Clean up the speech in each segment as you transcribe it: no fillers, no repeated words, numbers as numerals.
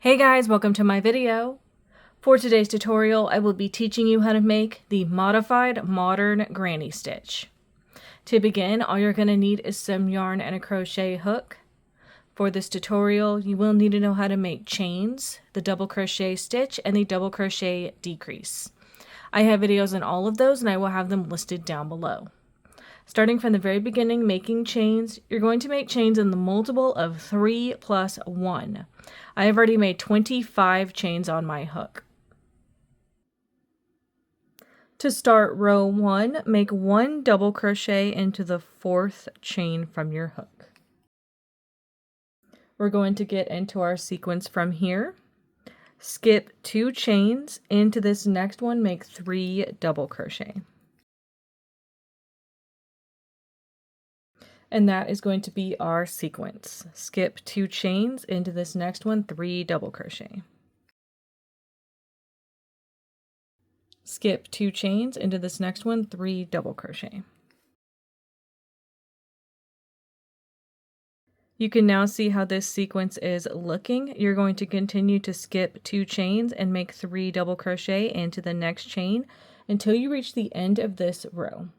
Hey guys, welcome to my video. For today's tutorial, I will be teaching you how to make the modified modern granny stitch. To begin, all you're going to need is some yarn and a crochet hook. For this tutorial, you will need to know how to make chains, the double crochet stitch, and the double crochet decrease. I have videos on all of those and I will have them listed down below. Starting from the very beginning, making chains, you're going to make chains in the multiple of 3 plus 1. I have already made 25 chains on my hook. To start row 1, make 1 double crochet into the 4th chain from your hook. We're going to get into our sequence from here. Skip 2 chains into this next one, make 3 double crochet. And that is going to be our sequence. Skip 2 chains into this next one, 3 double crochet. Skip 2 chains into this next one, 3 double crochet. You can now see how this sequence is looking. You're going to continue to skip 2 chains and make 3 double crochet into the next chain until you reach the end of this row.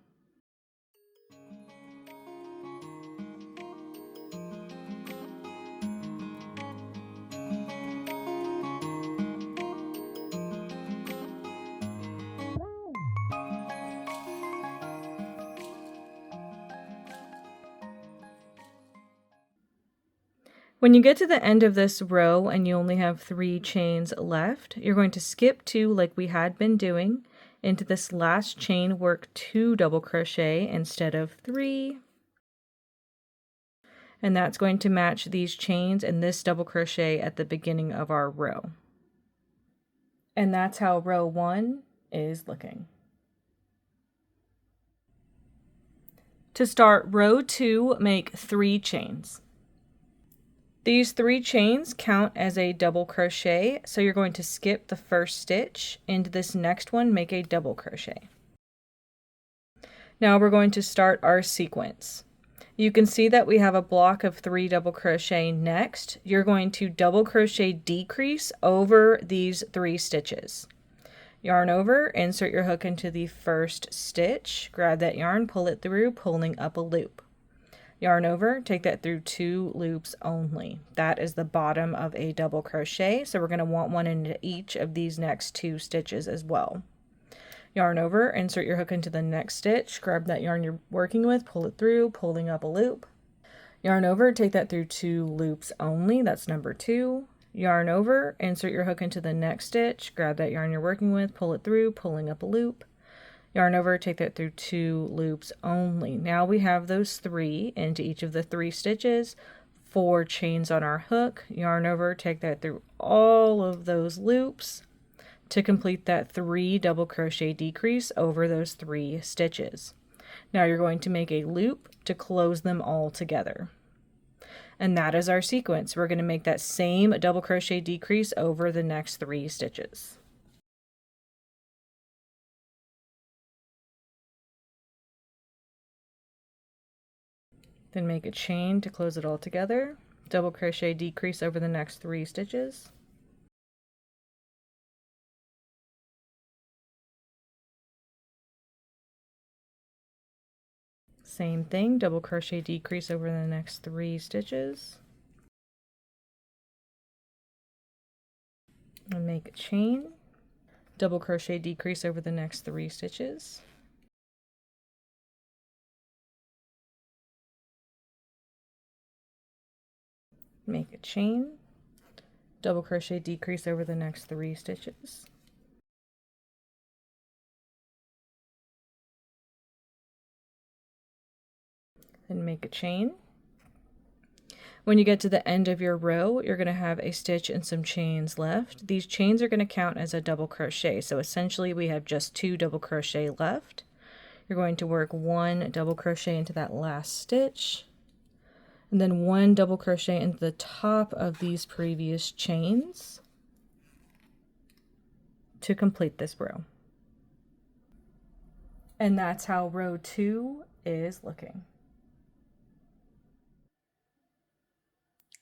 When you get to the end of this row and you only have 3 chains left, you're going to skip 2 like we had been doing into this last chain, work 2 double crochet instead of 3. And that's going to match these chains and this double crochet at the beginning of our row. And that's how row 1 is looking. To start row 2, make 3 chains. These 3 chains count as a double crochet, so you're going to skip the first stitch into this next one, make a double crochet. Now we're going to start our sequence. You can see that we have a block of 3 double crochet next. You're going to double crochet decrease over these 3 stitches. Yarn over, insert your hook into the first stitch, grab that yarn, pull it through, pulling up a loop. Yarn over, take that through 2 loops only. That is the bottom of a double crochet, so we're going to want one into each of these next 2 stitches as well. Yarn over, insert your hook into the next stitch, grab that yarn you're working with, pull it through, pulling up a loop. Yarn over, take that through 2 loops only, that's number 2. Yarn over, insert your hook into the next stitch, grab that yarn you're working with, pull it through, pulling up a loop. Yarn over, take that through 2 loops only. Now we have those 3 into each of the 3 stitches, 4 chains on our hook. Yarn over, take that through all of those loops to complete that 3 double crochet decrease over those 3 stitches. Now you're going to make a loop to close them all together. And that is our sequence. We're going to make that same double crochet decrease over the next 3 stitches. Then make a chain to close it all together, double crochet decrease over the next 3 stitches. Same thing, double crochet decrease over the next 3 stitches. And make a chain, double crochet decrease over the next 3 stitches. Make a chain, double crochet decrease over the next 3 stitches. Then make a chain. When you get to the end of your row, you're going to have a stitch and some chains left. These chains are going to count as a double crochet, so essentially we have just 2 double crochet left. You're going to work 1 double crochet into that last stitch, and then 1 double crochet into the top of these previous chains to complete this row. And that's how row 2 is looking.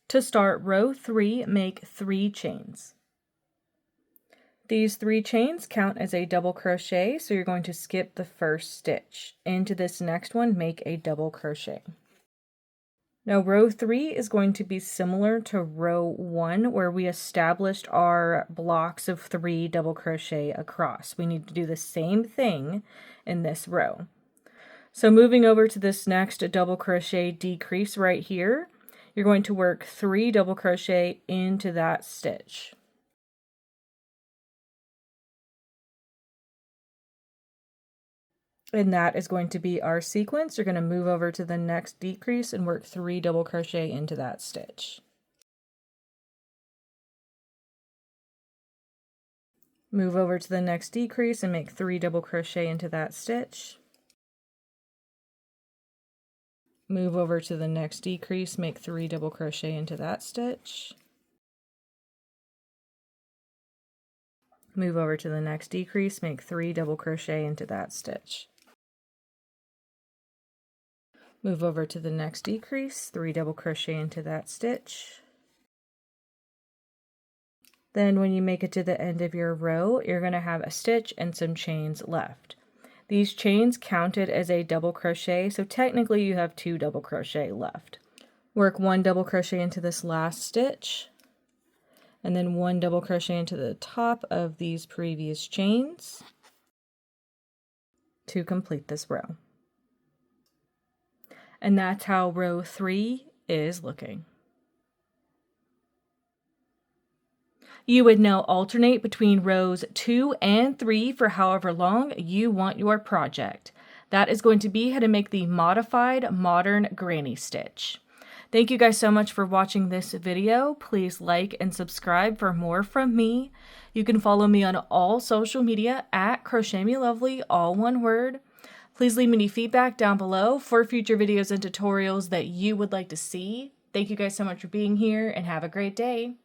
To start row 3, make 3 chains. These 3 chains count as a double crochet, so you're going to skip the first stitch. Into this next one, make a double crochet. Now row 3 is going to be similar to row 1, where we established our blocks of 3 double crochet across. We need to do the same thing in this row. So moving over to this next double crochet decrease right here, you're going to work 3 double crochet into that stitch. And that is going to be our sequence. You're going to move over to the next decrease and work 3 double crochet into that stitch. Move over to the next decrease and make 3 double crochet into that stitch. Move over to the next decrease, make 3 double crochet into that stitch. Move over to the next decrease, make 3 double crochet into that stitch. Move over to the next decrease, 3 double crochet into that stitch. Then when you make it to the end of your row, you're going to have a stitch and some chains left. These chains counted as a double crochet, so technically you have 2 double crochet left. Work 1 double crochet into this last stitch, and then 1 double crochet into the top of these previous chains to complete this row. And that's how row 3 is looking. You would now alternate between rows 2 and 3 for however long you want your project. That is going to be how to make the modified modern granny stitch. Thank you guys so much for watching this video. Please like and subscribe for more from me. You can follow me on all social media at crochetmelovely, all one word. Please leave me any feedback down below for future videos and tutorials that you would like to see. Thank you guys so much for being here and have a great day.